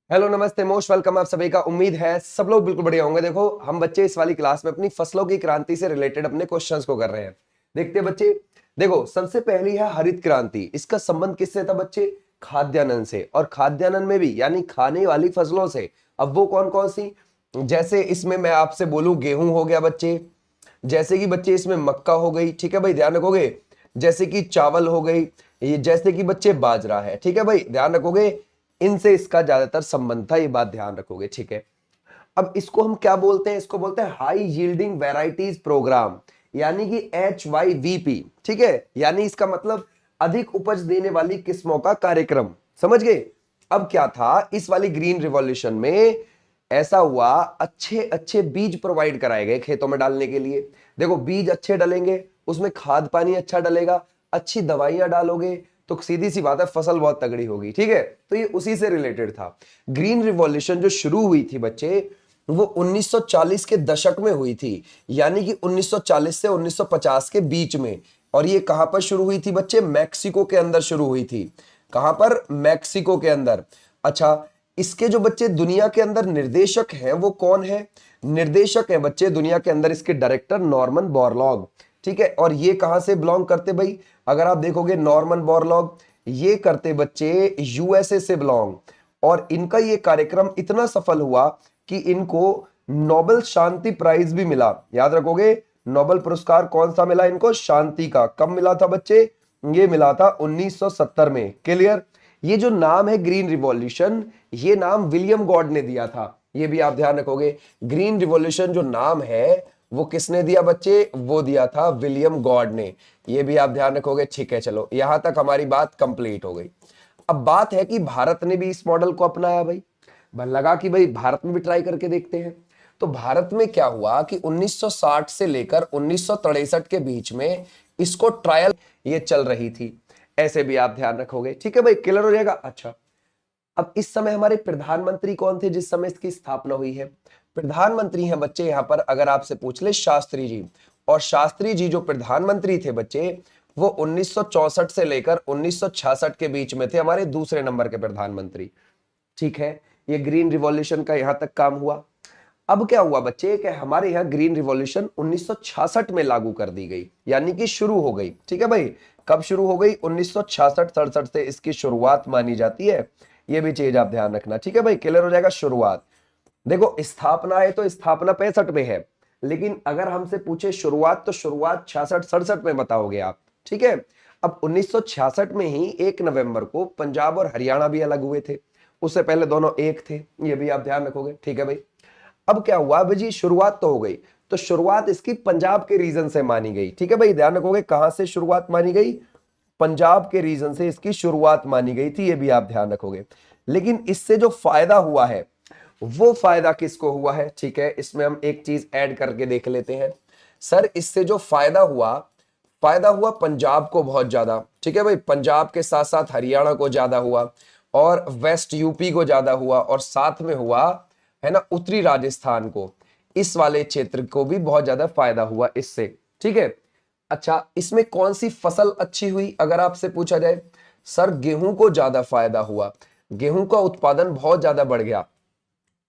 Hello नमस्ते most welcome आप सभी का। उम्मीद है सब लोग बिल्कुल बढ़िया होंगे। देखो हम बच्चे इस वाली क्लास में अपनी फसलों की क्रांति से रिलेटेड अपने क्वेश्चंस को कर रहे हैं। देखते हैं बच्चे। देखो सबसे पहली है हरित क्रांति। इसका संबंध किससे था बच्चे? खाद्यान्न से। और खाद्यान्न में भी यानी खाने वाली फसलों से। अब वो कौन कौन सी? जैसे इसमें मैं आपसे बोलूं गेहूं हो गया बच्चे, जैसे कि बच्चे इसमें मक्का हो गई, ठीक है भाई ध्यान रखोगे। जैसे कि चावल हो गई, ये जैसे कि बच्चे बाजरा है, ठीक है भाई ध्यान रखोगे। इनसे इसका ज्यादातर संबंध था, ये बात ध्यान रखोगे, ठीक है। अब इसको हम क्या बोलते हैं? इसको बोलते हैं हाई यील्डिंग वेराइटीज प्रोग्राम, यानी कि HYVP, ठीक है। यानी इसका मतलब अधिक उपज देने वाली किस्मों का कार्यक्रम, समझ गए। अब क्या था इस वाली ग्रीन रिवॉल्यूशन में? ऐसा हुआ अच्छे अच्छे बीज प्रोवाइड कराए गए खेतों में डालने के लिए। देखो बीज अच्छे डलेंगे, उसमें खाद पानी अच्छा डलेगा, अच्छी दवाइयां डालोगे तो सीधी सी बात है फसल बहुत तगड़ी होगी, ठीक है। तो ये उसी से रिलेटेड था। ग्रीन रिवॉल्यूशन जो शुरू हुई थी बच्चे, वो 1940 के दशक में हुई थी, यानी कि 1940 से 1950 के बीच में। और ये कहां पर शुरू हुई थी बच्चे? मैक्सिको के अंदर शुरू हुई थी। कहां पर? मैक्सिको के अंदर। अच्छा, इसके जो बच्चे दुनिया के अंदर निर्देशक हैं वो कौन है? निर्देशक है बच्चे दुनिया के अंदर इसके डायरेक्टर नॉर्मन बोरलॉग, ठीक है। और ये कहां से बिलोंग करते भाई? अगर आप देखोगे नॉर्मन बोरलॉग ये करते बच्चे USA से बिलोंग। और इनका ये कार्यक्रम इतना सफल हुआ कि इनको नोबेल शांति प्राइज भी मिला। याद रखोगे नोबेल पुरस्कार कौन सा मिला इनको? शांति का। कब मिला था बच्चे? ये मिला था 1970 में। क्लियर। ये जो नाम है ग्रीन रिवॉल्यूशन, ये नाम विलियम गॉड ने दिया था। ये भी आप ध्यान रखोगे। ग्रीन रिवॉल्यूशन जो नाम है वो किसने दिया बच्चे? वो दिया था विलियम गॉड ने। ये भी आप ध्यान रखोगे, ठीक है। चलो यहां तक हमारी बात कंप्लीट हो गई। अब बात है कि भारत ने भी इस मॉडल को अपनाया भाई। लगा कि भाई भारत में भी ट्राई करके देखते हैं। तो भारत में क्या हुआ कि 1960 से लेकर 1963 के बीच में इसको ट्रायल ये चल रही थी। ऐसे भी आप ध्यान रखोगे, ठीक है भाई, क्लियर हो जाएगा। अच्छा, अब इस समय हमारे प्रधानमंत्री कौन थे जिस समय इसकी स्थापना हुई है? प्रधानमंत्री हैं बच्चे यहां पर अगर आपसे पूछ ले शास्त्री जी। और शास्त्री जी जो प्रधानमंत्री थे बच्चे, वो 1964 से लेकर 1966 के बीच में थे, हमारे दूसरे नंबर के प्रधानमंत्री, ठीक है। ये ग्रीन रिवॉल्यूशन का यहां तक काम हुआ। अब क्या हुआ बच्चे कि हमारे यहाँ ग्रीन रिवॉल्यूशन 1966 में लागू कर दी गई, यानी कि शुरू हो गई, ठीक है भाई। कब शुरू हो गई? 1966-67 से इसकी शुरुआत मानी जाती है। ये भी चीज आप ध्यान रखना, ठीक है भाई, क्लियर हो जाएगा। शुरुआत देखो, स्थापना है तो स्थापना 65 में है, लेकिन अगर हमसे पूछे शुरुआत तो शुरुआत 66-67 में बताओगे आप, ठीक है। अब 1966 में ही 1 नवंबर को पंजाब और हरियाणा भी अलग हुए थे। उससे पहले दोनों एक थे, ये भी आप ध्यान रखोगे, ठीक है भाई। अब क्या हुआ भाई जी? शुरुआत तो हो गई, तो शुरुआत इसकी पंजाब के रीजन से मानी गई, ठीक है भाई, ध्यान रखोगे। कहां से शुरुआत मानी गई? पंजाब के रीजन से इसकी शुरुआत मानी गई थी, ये भी आप ध्यान रखोगे। लेकिन इससे जो फायदा हुआ है वो फायदा किसको हुआ है? ठीक है, इसमें हम एक चीज ऐड करके देख लेते हैं। सर इससे जो फायदा हुआ पंजाब को बहुत ज्यादा, ठीक है भाई। पंजाब के साथ साथ हरियाणा को ज्यादा हुआ, और वेस्ट यूपी को ज्यादा हुआ, और साथ में हुआ है ना उत्तरी राजस्थान को, इस वाले क्षेत्र को भी बहुत ज्यादा फायदा हुआ इससे, ठीक है। अच्छा, इसमें कौन सी फसल अच्छी हुई अगर आपसे पूछा जाए? सर गेहूं को ज्यादा फायदा हुआ, गेहूं का उत्पादन बहुत ज्यादा बढ़ गया।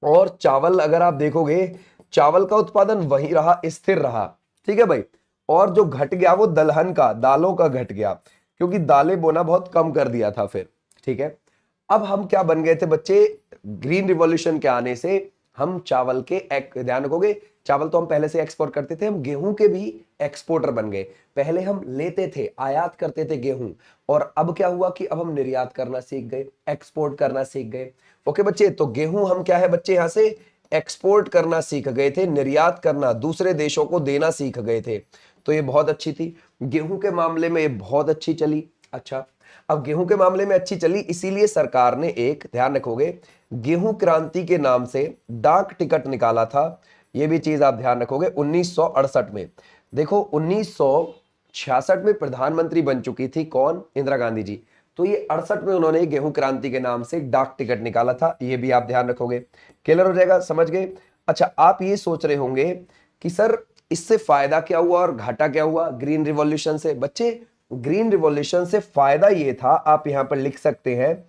और चावल अगर आप देखोगे, चावल का उत्पादन वही रहा, स्थिर रहा, ठीक है भाई। और जो घट गया वो दलहन का, दालों का घट गया, क्योंकि दालें बोना बहुत कम कर दिया था फिर, ठीक है। अब हम क्या बन गए थे बच्चे? ग्रीन रिवॉल्यूशन के आने से हम चावल के ध्यान रखोगे, चावल तो हम पहले से एक्सपोर्ट करते थे, हम गेहूं के भी एक्सपोर्टर बन गए। पहले हम लेते थे, आयात करते थे गेहूं, और अब क्या हुआ कि अब हम निर्यात करना सीख गए, एक्सपोर्ट करना सीख गए। ओके बच्चे, तो गेहूं हम क्या है बच्चे यहां से एक्सपोर्ट करना सीख गए थे, निर्यात करना, दूसरे देशों को देना सीख गए थे। तो ये बहुत अच्छी थी, गेहूं के मामले में ये बहुत अच्छी चली। अच्छा, अब गेहूं के मामले में अच्छी चली, इसीलिए सरकार ने एक, ध्यान रखोगे, गेहूं क्रांति के नाम से डाक टिकट निकाला था। यह भी चीज आप ध्यान रखोगे 1968 में। देखो 1966 में प्रधानमंत्री बन चुकी थी कौन? इंदिरा गांधी जी। तो ये 68 में उन्होंने गेहूं क्रांति के नाम से डाक टिकट निकाला था, ये भी आप ध्यान रखोगे, क्लियर हो जाएगा, समझ गए। अच्छा, आप ये सोच रहे होंगे कि सर इससे फायदा क्या हुआ और घाटा क्या हुआ ग्रीन रिवॉल्यूशन से? बच्चे ग्रीन रिवॉल्यूशन से फायदा ये था, आप यहां पर लिख सकते हैं,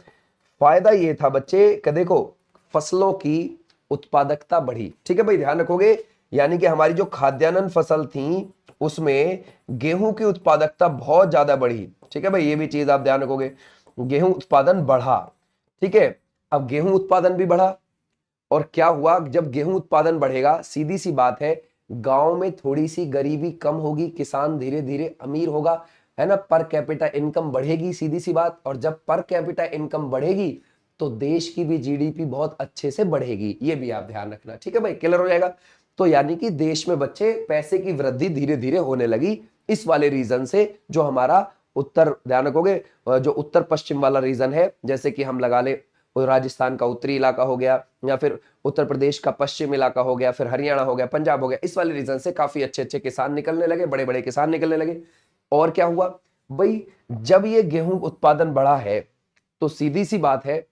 फायदा ये था बच्चे कि देखो फसलों की उत्पादकता बढ़ी। ठीक है भाई, ध्यान रखोगे, यानी कि हमारी जो खाद्यान्न फसल थी उसमें गेहूं की उत्पादकता बहुत ज्यादा बढ़ी। ठीक है भाई, ये भी चीज आप ध्यान रखोगे, गेहूं उत्पादन बढ़ा। ठीक है, अब गेहूं उत्पादन भी बढ़ा और क्या हुआ, जब गेहूं उत्पादन बढ़ेगा, सीधी सी बात है, गांव में थोड़ी सी गरीबी कम होगी, किसान धीरे धीरे अमीर होगा, है ना, पर कैपिटा इनकम बढ़ेगी, सीधी सी बात। और जब पर कैपिटा इनकम बढ़ेगी तो देश की भी जीडीपी बहुत अच्छे से बढ़ेगी, ये भी आप ध्यान रखना। ठीक है भाई, क्लियर हो जाएगा। तो यानी कि देश में बच्चे पैसे की वृद्धि धीरे धीरे होने लगी इस वाले रीजन से, जो हमारा उत्तर, ध्यान रखोगे, जो उत्तर पश्चिम वाला रीजन है, जैसे कि हम लगा ले राजस्थान का उत्तरी इलाका हो गया, या फिर उत्तर प्रदेश का पश्चिम इलाका हो गया, फिर हरियाणा हो गया, पंजाब हो गया, इस वाले रीजन से काफी अच्छे अच्छे किसान निकलने लगे, बड़े बड़े किसान निकलने लगे। और क्या हुआ भाई, जब ये गेहूं उत्पादन बढ़ा है तो सीधी सी बात है,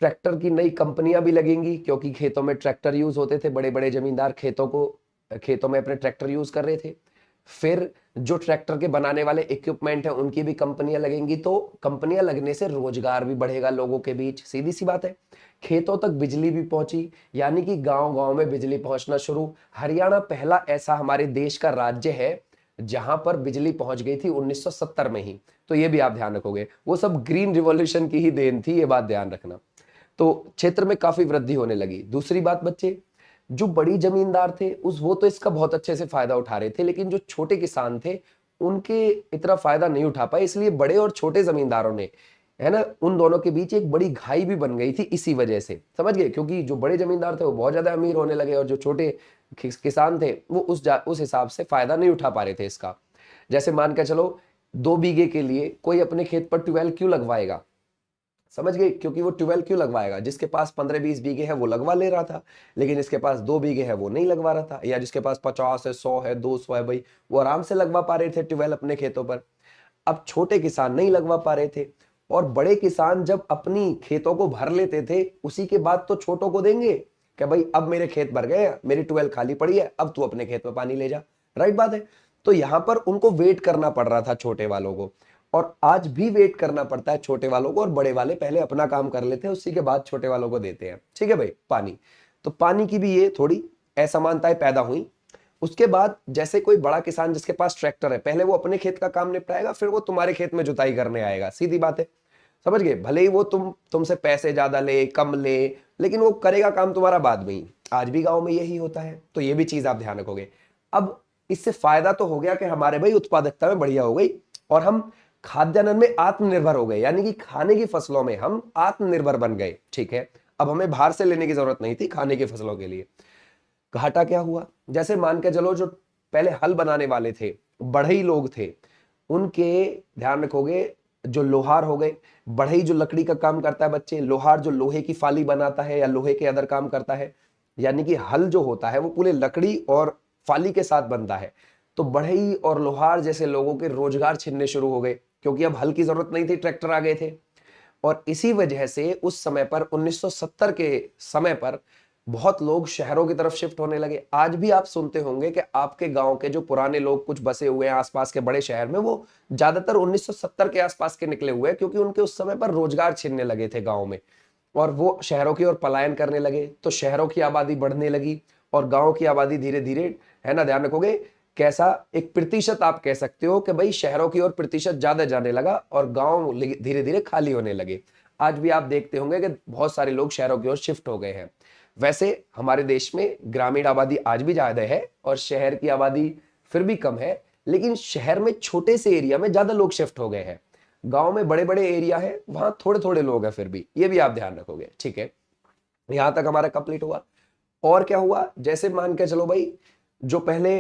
ट्रैक्टर की नई कंपनियां भी लगेंगी, क्योंकि खेतों में ट्रैक्टर यूज होते थे, बड़े बड़े जमींदार खेतों में अपने ट्रैक्टर यूज कर रहे थे। फिर जो ट्रैक्टर के बनाने वाले इक्विपमेंट है उनकी भी कंपनियां लगेंगी, तो कंपनियां लगने से रोजगार भी बढ़ेगा लोगों के बीच, सीधी सी बात है। खेतों तक बिजली भी पहुंची, यानी कि गांव गांव में बिजली पहुंचना शुरू। हरियाणा पहला ऐसा हमारे देश का राज्य है जहां पर बिजली पहुंच गई थी 1970 में ही, तो ये भी आप ध्यान रखोगे, वो सब ग्रीन रिवॉल्यूशन की ही देन थी, ये बात ध्यान रखना। तो क्षेत्र में काफी वृद्धि होने लगी। दूसरी बात बच्चे, जो बड़ी जमींदार थे वो तो इसका बहुत अच्छे से फायदा उठा रहे थे, लेकिन जो छोटे किसान थे उनके इतना फायदा नहीं उठा पाए, इसलिए बड़े और छोटे जमींदारों ने, है ना, उन दोनों के बीच एक बड़ी घाई भी बन गई थी इसी वजह से, समझ गए, क्योंकि जो बड़े जमींदार थे वो बहुत ज्यादा अमीर होने लगे और जो छोटे किसान थे वो उस हिसाब से फायदा नहीं उठा पा रहे थे इसका। जैसे मान के चलो, 2 बीघे के लिए कोई अपने खेत पर ट्यूबवेल क्यों लगवाएगा, समझ गए, क्योंकि वो ट्यूबवेल क्यों लगवाएगा, जिसके पास 15-20 बीघे है वो लगवा ले रहा था, लेकिन इसके पास 2 बीघे है वो नहीं लगवा रहा था, या जिसके पास 50 है, 100 है, 200 है भाई, वो आराम से लगवा पा रहे थे ट्यूबवेल अपने खेतों पर। अब छोटे किसान नहीं लगवा पा रहे थे, और बड़े किसान जब अपनी खेतों को भर लेते थे उसी के बाद तो छोटों को देंगे कि भाई अब मेरे खेत भर गए, मेरी ट्यूबवेल खाली पड़ी है, अब तू अपने खेत में पानी ले जा, राइट बात है। तो यहां पर उनको वेट करना पड़ रहा था छोटे वालों को, और आज भी वेट करना पड़ता है छोटे वालों को, और बड़े वाले पहले अपना काम कर लेते हैं, उसी के बाद छोटे वालों को देते हैं। ठीक है भाई, पानी, तो पानी की भी ये थोड़ी असमानताएं पैदा हुई। उसके बाद जैसे कोई बड़ा किसान जिसके पास ट्रैक्टर है, पहले वो अपने खेत का काम निपटाएगा, फिर वो तुम्हारे खेत में जुताई करने आएगा, सीधी बात है, समझ गए। भले ही वो तुमसे पैसे ज्यादा ले कम ले, लेकिन वो करेगा काम तुम्हारा बाद में ही। आज भी गांव में यही होता है, तो ये भी चीज आप ध्यान रखोगे। अब इससे फायदा तो हो गया कि हमारे भाई उत्पादकता में बढ़िया हो गई, और हम खाद्यान्न में आत्मनिर्भर हो गए, यानी कि खाने की फसलों में हम आत्मनिर्भर बन गए। ठीक है, अब हमें बाहर से लेने की जरूरत नहीं थी खाने की फसलों के लिए। घाटा क्या हुआ, जैसे मान के चलो, जो पहले हल बनाने वाले थे बढ़ई लोग थे, उनके, ध्यान रखोगे, जो लोहार हो गए, बढ़ई जो लकड़ी का काम करता है बच्चे, लोहार जो लोहे की फाली बनाता है या लोहे के अदर काम करता है, यानी कि हल जो होता है वो पूरे लकड़ी और फाली के साथ बनता है। तो बढ़ई और लोहार जैसे लोगों के रोजगार छिनने शुरू हो गए, क्योंकि अब हल की जरूरत नहीं थी, ट्रैक्टर आ गए थे। और इसी वजह से उस समय पर 1970 के समय पर बहुत लोग शहरों की तरफ शिफ्ट होने लगे। आज भी आप सुनते होंगे कि आपके गांव के जो पुराने लोग कुछ बसे हुए हैं आसपास के बड़े शहर में, वो ज्यादातर 1970 के आसपास के निकले हुए हैं, क्योंकि उनके उस समय पर रोजगार छिनने लगे थे गांव में, और वो शहरों की ओर पलायन करने लगे, तो शहरों की आबादी बढ़ने लगी और गांव की आबादी धीरे धीरे, है ना, ध्यान रखोगे, कैसा एक प्रतिशत आप कह सकते हो कि भाई शहरों की ओर प्रतिशत ज्यादा जाने लगा और गांव धीरे धीरे खाली होने लगे। आज भी आप देखते होंगे कि बहुत सारे लोग शहरों की ओर शिफ्ट हो गए हैं। वैसे हमारे देश में ग्रामीण आबादी आज भी ज्यादा है और शहर की आबादी फिर भी कम है, लेकिन शहर में छोटे से एरिया में ज्यादा लोग शिफ्ट हो गए हैं। गांव में बड़े बड़े एरिया है, वहां थोड़े थोड़े लोग हैं, फिर भी ये भी आप ध्यान रखोगे। ठीक है, यहां तक हमारा कंप्लीट हुआ। और क्या हुआ, जैसे मान के चलो भाई, जो पहले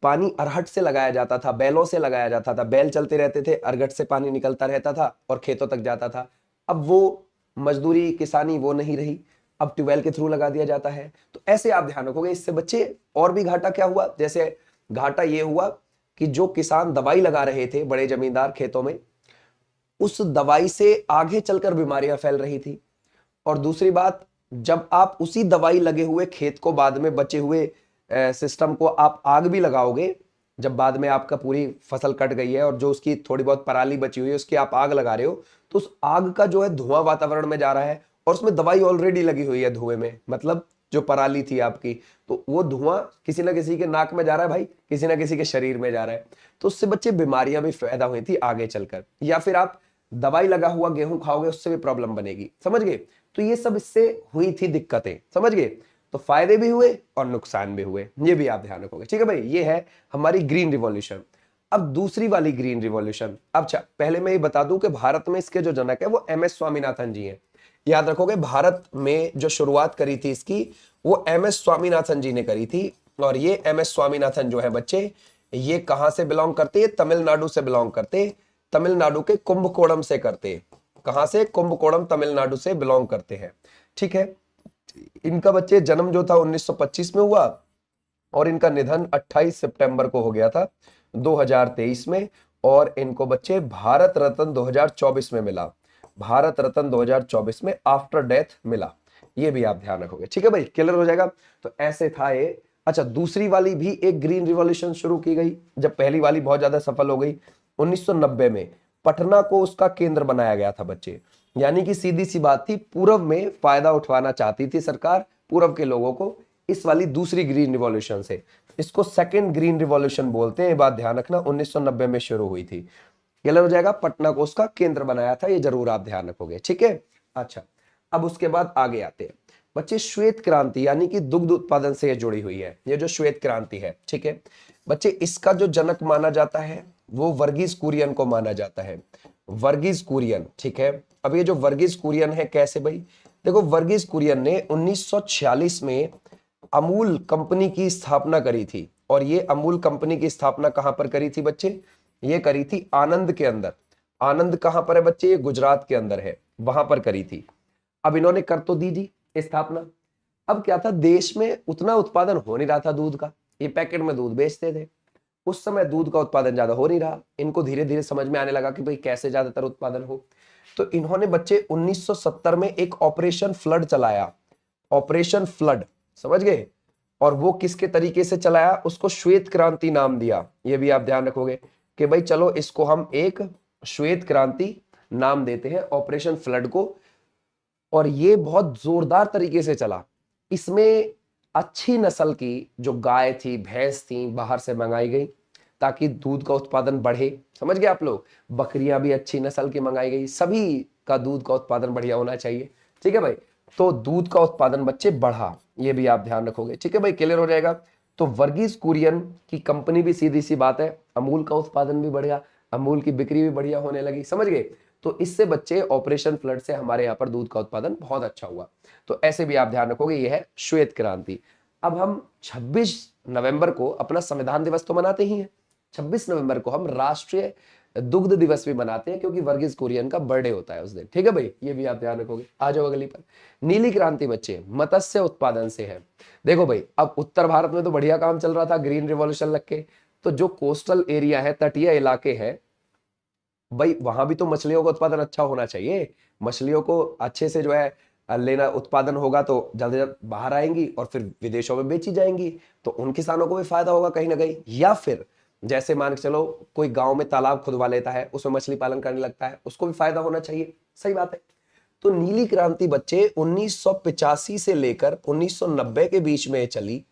पानी अरहट से लगाया जाता था, बैलों से लगाया जाता था, बैल चलते रहते थे, अरगट से पानी निकलता रहता था और खेतों तक जाता था। अब वो मजदूरी किसानी वो नहीं रही, अब ट्यूबवेल के थ्रू लगा दिया जाता है। तो ऐसे आप ध्यान रखोगे, इससे बच्चे। और भी घाटा क्या हुआ, जैसे घाटा ये हुआ कि जो किसान दवाई लगा रहे थे, बड़े जमींदार खेतों में, उस दवाई से आगे चलकर बीमारियां फैल रही थी। और दूसरी बात, जब आप उसी दवाई लगे हुए खेत को, बाद में बचे हुए सिस्टम को आप आग भी लगाओगे, जब बाद में आपका पूरी फसल कट गई है और जो उसकी थोड़ी बहुत पराली बची हुई है उसकी आप आग लगा रहे हो, तो उस आग का जो है धुआं वातावरण में जा रहा है और उसमें दवाई ऑलरेडी लगी हुई है धुएं में, मतलब जो पराली थी आपकी, तो वो धुआं किसी ना किसी के नाक में जा रहा है भाई, किसी ना किसी के शरीर में जा रहा है, तो उससे बच्चे बीमारियां भी पैदा हुई थी आगे चलकर। या फिर आप दवाई लगा हुआ गेहूं खाओगे, उससे भी प्रॉब्लम बनेगी, समझ गए। तो ये सब इससे हुई थी दिक्कतें, समझ गए। तो फायदे भी हुए और नुकसान भी हुए, ये भी आप ध्यान रखोगे, ठीक है भाई। ये है हमारी ग्रीन रिवॉल्यूशन। अब दूसरी वाली ग्रीन रिवॉल्यूशन, अच्छा पहले मैं ये बता दूं कि भारत में इसके जो जनक है वो एम एस स्वामीनाथन जी हैं। याद रखोगे, भारत में जो शुरुआत करी थी इसकी वो एम एस स्वामीनाथन जी ने करी थी। और ये एम एस स्वामीनाथन जो है बच्चे, ये कहां से बिलोंग करते हैं? तमिलनाडु से बिलोंग करते, तमिलनाडु के कुंभकोणम से करते। कहां से? कुंभकोणम तमिलनाडु से बिलोंग करते हैं, ठीक है। इनका बच्चे जन्म जो था 1925 में हुआ और इनका निधन 28 सितंबर को हो गया था 2023 में। और इनको बच्चे भारत रत्न 2024 में मिला, भारत रत्न 2024 में आफ्टर डेथ मिला। ये भी आप ध्यान रखोगे, ठीक है भाई, क्लियर हो जाएगा। तो ऐसे था ये। अच्छा, दूसरी वाली भी एक ग्रीन रिवॉल्यूशन शुरू की गई, जब पहली वाली बहुत ज्यादा सफल हो गई 1990 में। पटना को उसका केंद्र बनाया गया था बच्चे, यानी कि सीधी सी बात थी, पूर्व में फायदा उठवाना चाहती थी सरकार पूर्व के लोगों को इस वाली दूसरी ग्रीन रिवॉल्यूशन से। इसको सेकंड ग्रीन रिवॉल्यूशन बोलते हैं, ये बात ध्यान रखना, 1990 में शुरू हुई थी। क्लियर हो जाएगा, पटना को उसका केंद्र बनाया था, ये जरूर आप ध्यान रखोगे, ठीक है। अच्छा, अब उसके बाद आगे आते हैं बच्चे, श्वेत क्रांति, यानी कि दुग्ध उत्पादन से ये जुड़ी हुई है, ये जो श्वेत क्रांति है, ठीक है बच्चे। इसका जो जनक माना जाता है वो वर्गीज कुरियन को माना जाता है, वर्गीज कुरियन, ठीक है। अब ये जो वर्गीज कुरियन है कैसे भाई? देखो, वर्गीज कुरियन ने 1946 में अमूल कंपनी की स्थापना करी थी। और ये अमूल कंपनी की स्थापना कहां पर करी थी बच्चे? ये करी थी आनंद के अंदर। आनंद कहां पर है बच्चे? ये गुजरात के अंदर है, वहां पर करी थी। अब इन्होंने कर तो दी जी स्थापना। अब क्या था, देश में उतना उत्पादन हो नहीं रहा था दूध का, ये पैकेट में दूध बेचते थे, उस समय दूध का उत्पादन ज्यादा हो नहीं रहा। इनको धीरे धीरे समझ में आने लगा कि भाई कैसे ज्यादातर उत्पादन हो। तो इन्होंने बच्चे 1970 में एक ऑपरेशन फ्लड चलाया, ऑपरेशन फ्लड, समझ गए। और वो किसके तरीके से चलाया? उसको श्वेत क्रांति नाम दिया। ये भी आप ध्यान रखोगे कि भाई चलो इसको हम एक श्वेत क्रांति नाम देते हैं ऑपरेशन फ्लड को। और ये बहुत जोरदार तरीके से चला। इसमें अच्छी नस्ल की जो गाय थी, भैंस थी, बाहर से मंगाई गई ताकि दूध का उत्पादन बढ़े, समझ गए आप लोग। बकरियां भी अच्छी नस्ल की मंगाई गई, सभी का दूध का उत्पादन बढ़िया होना चाहिए, ठीक है भाई। तो दूध का उत्पादन बच्चे बढ़ा, ये भी आप ध्यान रखोगे, ठीक है भाई, क्लियर हो जाएगा। तो वर्गीज कुरियन की कंपनी भी सीधी सी बात है, अमूल का उत्पादन भी बढ़िया, अमूल की बिक्री भी बढ़िया होने लगी, समझ गए। तो इससे बच्चे ऑपरेशन फ्लड से हमारे यहाँ पर दूध का उत्पादन बहुत अच्छा हुआ। तो ऐसे भी आप ध्यान रखोगे, ये है श्वेत क्रांति। अब हम 26 नवंबर को अपना संविधान दिवस तो मनाते ही हैं, 26 नवंबर को हम राष्ट्रीय दुग्ध दिवस भी मनाते हैं, क्योंकि वर्गीज कुरियन का बर्थडे होता है उस दिन, ठीक है भाई, ये भी आप ध्यान रखोगे। आ जाओ अगली पर। नीली क्रांति बच्चे मत्स्य उत्पादन से है। देखो भाई, अब उत्तर भारत में तो बढ़िया काम चल रहा था ग्रीन रिवॉल्यूशन लग के, तो जो कोस्टल एरिया है, तटीय इलाके हैं भाई, वहां भी तो मछलियों का उत्पादन अच्छा होना चाहिए। मछलियों को अच्छे से जो है लेना, उत्पादन होगा तो जल्द से जल्द बाहर आएंगी और फिर विदेशों में बेची जाएंगी, तो उन किसानों को भी फायदा होगा कहीं ना कहीं। या फिर जैसे मान के चलो कोई गांव में तालाब खुदवा लेता है, उसमें मछली पालन करने लगता है, उसको भी फायदा होना चाहिए, सही बात है। तो नीली क्रांति बच्चे 1985 से लेकर 1990 के बीच में चली,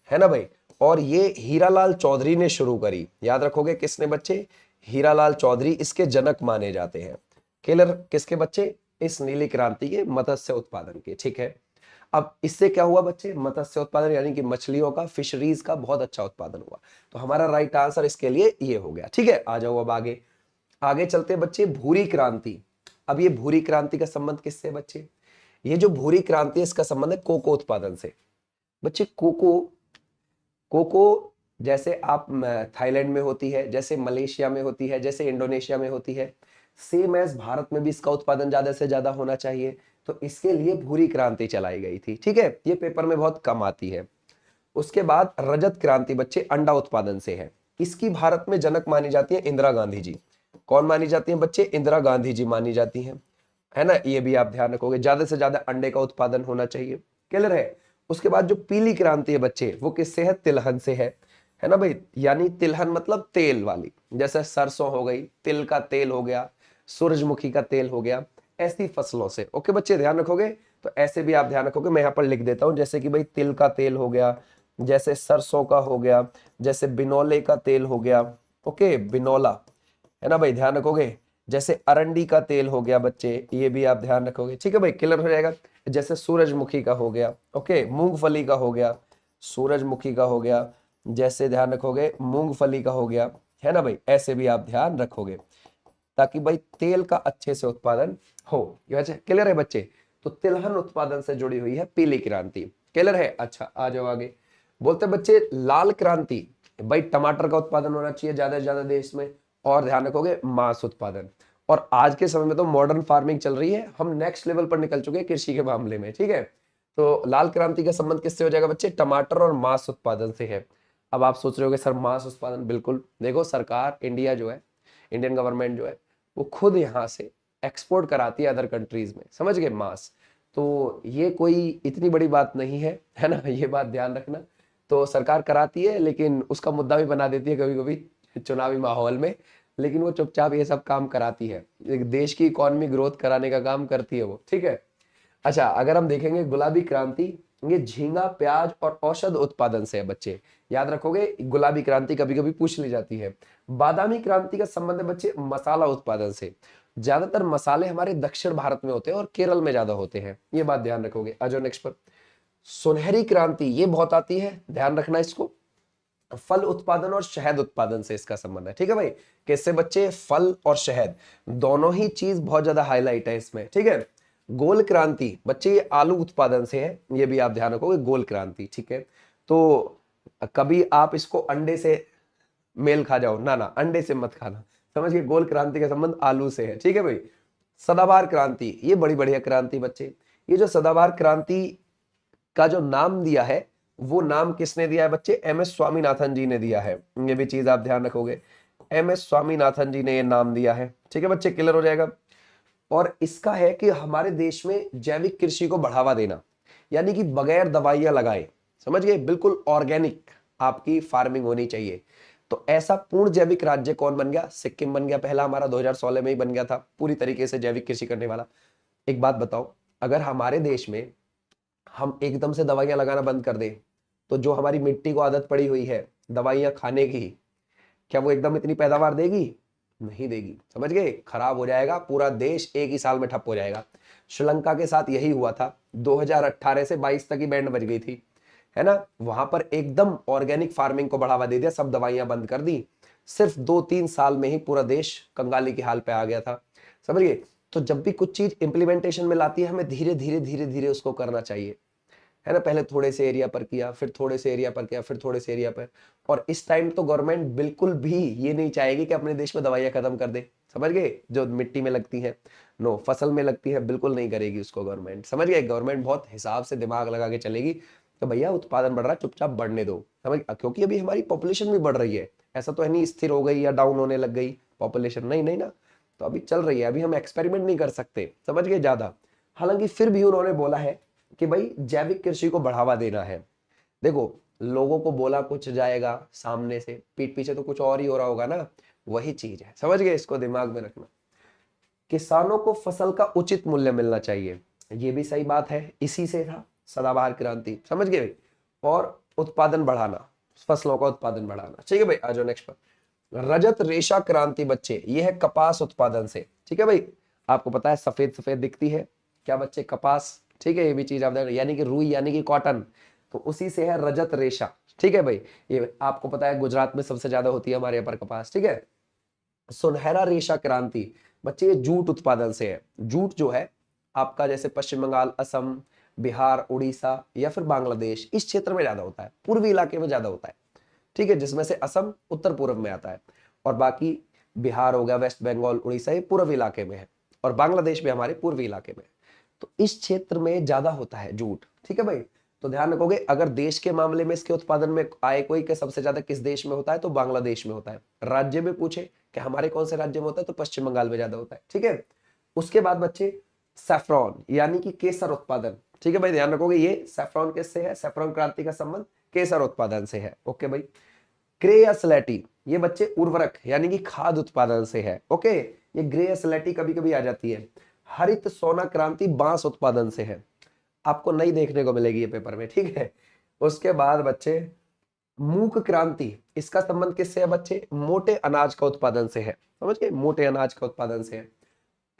है ना भाई। और ये हीरालाल चौधरी ने शुरू करी, याद रखोगे किसने बच्चे? हीरालाल चौधरी इसके जनक माने जाते हैं। क्लियर? किसके बच्चे? इस नीली क्रांति के, मत्स्य उत्पादन के, ठीक है। अब इससे क्या हुआ बच्चे? मत्स्य उत्पादन यानी कि मछलियों का, फिशरीज का बहुत अच्छा उत्पादन हुआ। तो हमारा राइट आंसर इसके लिए ये हो गया, ठीक है। आ जाओ अब आगे, आगे चलते बच्चे, भूरी क्रांति। अब ये भूरी क्रांति का संबंध किससे बच्चे? ये जो भूरी क्रांति है इसका संबंध है कोको उत्पादन से बच्चे। कोको, कोको जैसे आप थाईलैंड में होती है, जैसे मलेशिया में होती है, जैसे इंडोनेशिया में होती है, सेम एज भारत में भी इसका उत्पादन ज्यादा से ज्यादा होना चाहिए। तो इसके लिए भूरी क्रांति चलाई गई थी, ठीक है। ये पेपर में बहुत कम आती है। उसके बाद रजत क्रांति बच्चे अंडा उत्पादन से है। इसकी भारत में जनक मानी जाती है इंदिरा गांधी जी। कौन मानी जाती है बच्चे? इंदिरा गांधी जी मानी जाती हैं, है ना। ये भी आप ध्यान रखोगे, ज्यादा से ज्यादा अंडे का उत्पादन होना चाहिए, क्लियर है। उसके बाद जो पीली क्रांति है बच्चे, वो किससे है? तिलहन से है ना भाई। यानी तिलहन मतलब तेल वाली, जैसे सरसों हो गई, तिल का तेल हो गया, सूरजमुखी का तेल हो गया, ऐसी फसलों से। ओके बच्चे, ध्यान रखोगे? तो ऐसे भी आप ध्यान रखोगे, मैं यहाँ पर लिख देता हूँ, जैसे कि भाई तिल का तेल हो गया, जैसे सरसों का हो गया, जैसे बिनौले का तेल हो गया, ओके बिनौला, है ना भाई, ध्यान रखोगे? जैसे अरंडी का तेल हो गया बच्चे, ये भी आप ध्यान रखोगे, ठीक है भाई, क्लियर हो जाएगा। जैसे सूरजमुखी का हो गया, ओके, मूंगफली का हो गया, सूरजमुखी का हो गया, जैसे ध्यान रखोगे मूंगफली का हो गया, है ना भाई, ऐसे भी आप ध्यान रखोगे, ताकि भाई तेल का अच्छे से उत्पादन हो। ये बच्चे क्लियर है बच्चे? तो तिलहन उत्पादन से जुड़ी हुई है पीली क्रांति। क्लियर है? अच्छा, आ जाओ आगे। बोलते बच्चे लाल क्रांति, भाई टमाटर का उत्पादन होना चाहिए ज्यादा से ज्यादा देश में, और ध्यान रखोगे मांस उत्पादन। और आज के समय में तो मॉडर्न फार्मिंग चल रही है, हम नेक्स्ट लेवल पर निकल चुके हैं कृषि के मामले में, ठीक है। तो लाल क्रांति का संबंध किससे हो जाएगा बच्चे? टमाटर और मांस उत्पादन से है। अब आप सोच रहे होगे सर मांस उत्पादन, बिल्कुल, देखो सरकार इंडिया जो है, इंडियन गवर्नमेंट जो है, वो खुद यहाँ से एक्सपोर्ट कराती है अदर कंट्रीज में, समझ गए, मांस। तो ये कोई इतनी बड़ी बात नहीं है ना, ये बात ध्यान रखना। तो सरकार कराती है, लेकिन उसका मुद्दा भी बना देती है कभी कभी चुनावी माहौल में, लेकिन वो चुपचाप ये सब काम कराती है, एक देश की इकोनॉमी ग्रोथ कराने का काम करती है वो, ठीक है। अच्छा, अगर हम देखेंगे गुलाबी क्रांति, ये झींगा, प्याज और औषध उत्पादन से है बच्चे, याद रखोगे, गुलाबी क्रांति कभी कभी पूछ ली जाती है। बादामी क्रांति का संबंध है बच्चे मसाला उत्पादन से, ज्यादातर मसाले हमारे दक्षिण भारत में होते हैं और केरल में ज्यादा होते हैं, ये बात ध्यान रखोगे। आ जाओ नेक्स्ट पर। सुनहरी क्रांति, ये बहुत आती है, ध्यान रखना इसको, फल उत्पादन और शहद उत्पादन से इसका संबंध है, ठीक है भाई। कैसे बच्चे? फल और शहद दोनों ही चीज बहुत ज्यादा हाईलाइट है इसमें, ठीक है। गोल क्रांति बच्चे, ये आलू उत्पादन से है, ये भी आप ध्यान रखोगे, गोल क्रांति, ठीक है। तो कभी आप इसको अंडे से मेल खा जाओ ना, ना अंडे से मत खाना, समझ गए, गोल क्रांति का संबंध आलू से है, ठीक है भाई। सदाबहार क्रांति, ये बड़ी बढ़िया क्रांति बच्चे, ये जो सदाबहार क्रांति का जो नाम दिया है, वो नाम किसने दिया है बच्चे? एम.एस. स्वामीनाथन जी ने दिया है, ये भी चीज आप ध्यान रखोगे, एम.एस. स्वामीनाथन जी ने ये नाम दिया है, ठीक है बच्चे, क्लियर हो जाएगा। और इसका है कि हमारे देश में जैविक कृषि को बढ़ावा देना, यानी कि बगैर दवाइयां लगाए, समझ गए, बिल्कुल ऑर्गेनिक आपकी फार्मिंग होनी चाहिए। तो ऐसा पूर्ण जैविक राज्य कौन बन गया? सिक्किम बन गया, पहला हमारा 2016 में ही बन गया था, पूरी तरीके से जैविक कृषि करने वाला। एक बात बताओ, अगर हमारे देश में हम एकदम से दवाइयां लगाना बंद कर दें, तो जो हमारी मिट्टी को आदत पड़ी हुई है दवाइयां खाने की, क्या वो एकदम इतनी पैदावार देगी? नहीं देगी, समझ गए, खराब हो जाएगा, पूरा देश एक ही साल में ठप हो जाएगा। श्रीलंका के साथ यही हुआ था, 2018 से 22 तक ही बैंड बज गई थी, है ना। वहां पर एकदम ऑर्गेनिक फार्मिंग को बढ़ावा दे दिया, सब दवाइयां बंद कर दी, सिर्फ 2-3 साल में ही पूरा देश कंगाली के हाल पे आ गया था, समझ गए। तो जब भी कुछ चीज इंप्लीमेंटेशन में लाती है, हमें धीरे धीरे धीरे धीरे उसको करना चाहिए, है ना। पहले थोड़े से एरिया पर किया, फिर थोड़े से एरिया पर किया, फिर थोड़े से एरिया पर। और इस टाइम तो गवर्नमेंट बिल्कुल भी ये नहीं चाहेगी कि अपने देश में दवाइयां खत्म कर दे, समझ गए, जो मिट्टी में लगती है, नो, फसल में लगती है, बिल्कुल नहीं करेगी उसको गवर्नमेंट, समझ गए। गवर्नमेंट बहुत हिसाब से दिमाग लगा के चलेगी, तो भैया उत्पादन बढ़ रहा है, चुपचाप बढ़ने दो, समझ, क्योंकि अभी हमारी पॉपुलेशन भी बढ़ रही है, ऐसा तो है नहीं स्थिर हो गई या डाउन होने लग गई पॉपुलेशन, नहीं नहीं ना, तो अभी चल रही है, अभी हम एक्सपेरिमेंट नहीं कर सकते, समझ गए ज्यादा। हालांकि फिर भी उन्होंने बोला है कि भाई जैविक कृषि को बढ़ावा देना है। देखो, लोगों को बोला कुछ जाएगा, सामने से पीठ पीछे तो कुछ और ही हो रहा होगा ना, वही चीज है, समझ गए, इसको दिमाग में रखना। किसानों को फसल का उचित मूल्य मिलना चाहिए, ये भी सही बात है, इसी से था सदाबहार क्रांति, समझ गए। और उत्पादन बढ़ाना, फसलों का उत्पादन बढ़ाना, ठीक है भाई। आ जाओ नेक्स्ट पर। रजत रेशा क्रांति बच्चे, ये है कपास उत्पादन से, ठीक है भाई। आपको पता है सफेद सफेद दिखती है क्या बच्चे? कपास, ठीक है, ये भी चीज आप यानी कि रुई, यानी कि कॉटन, तो उसी से है रजत रेशा, ठीक है भाई। ये आपको पता है गुजरात में सबसे ज्यादा होती है हमारे यहाँ पर कपास, ठीक है। सुनहरा रेशा क्रांति बच्चे, ये जूट उत्पादन से है। जूट जो है आपका जैसे पश्चिम बंगाल, असम, बिहार, उड़ीसा या फिर बांग्लादेश, इस क्षेत्र में ज्यादा होता है, पूर्वी इलाके में ज्यादा होता है, ठीक है, जिसमें से असम उत्तर पूर्व में आता है, और बाकी बिहार हो गया, वेस्ट बंगाल, उड़ीसा, ये पूर्व इलाके में है, और बांग्लादेश भी हमारे पूर्वी इलाके में है। तो इस क्षेत्र में ज्यादा होता है जूट, ठीक है भाई। तो ध्यान रखोगे, अगर देश के मामले में इसके उत्पादन में आए कोई के सबसे ज्यादा किस देश में होता है, तो बांग्लादेश में होता है। राज्य में पूछे कि हमारे कौन से राज्य में होता है, तो पश्चिम बंगाल में ज्यादा होता है, ठीक है। उसके बाद बच्चे सैफ्रॉन, यानी कि केसर उत्पादन, ठीक है भाई, ध्यान रखोगे, ये सैफ्रॉन किससे है? सैफ्रॉन क्रांति का संबंध केसर उत्पादन से है, ओके भाई। ग्रे या स्लेटी, ये बच्चे उर्वरक यानी कि खाद उत्पादन से है, ओके। ये ग्रे या स्लेटी कभी कभी आ जाती है, हरित सोना क्रांति बांस उत्पादन से है, आपको नहीं देखने को मिलेगी ये पेपर में, ठीक है। उसके बाद बच्चे मूक क्रांति, इसका संबंध किससे है बच्चे? मोटे अनाज का उत्पादन से है, समझ गए, मोटे अनाज का उत्पादन से है।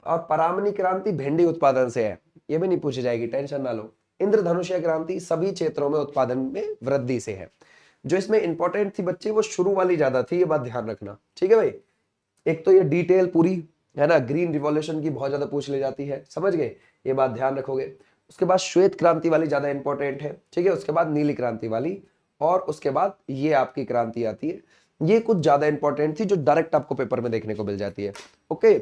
और परामनी क्रांति भिंडी उत्पादन से है, ये भी नहीं पूछी जाएगी, टेंशन ना लो। इंद्रधनुषीय क्रांति सभी क्षेत्रों में उत्पादन में वृद्धि से है। जो इसमें इंपॉर्टेंट थी बच्चे वो शुरू वाली ज्यादा थी, ये बात ध्यान रखना, ठीक है भाई। एक तो ये डिटेल पूरी है ना, ग्रीन रिवॉल्यूशन की बहुत ज्यादा पूछ ले जाती है, समझ गए, ये बात ध्यान रखोगे। उसके बाद श्वेत क्रांति वाली ज्यादा इंपॉर्टेंट है, ठीक है। उसके बाद नीली क्रांति वाली, और उसके बाद ये आपकी क्रांति आती है, ये कुछ ज्यादा इंपॉर्टेंट थी जो डायरेक्ट आपको पेपर में देखने को मिल जाती है। ओके,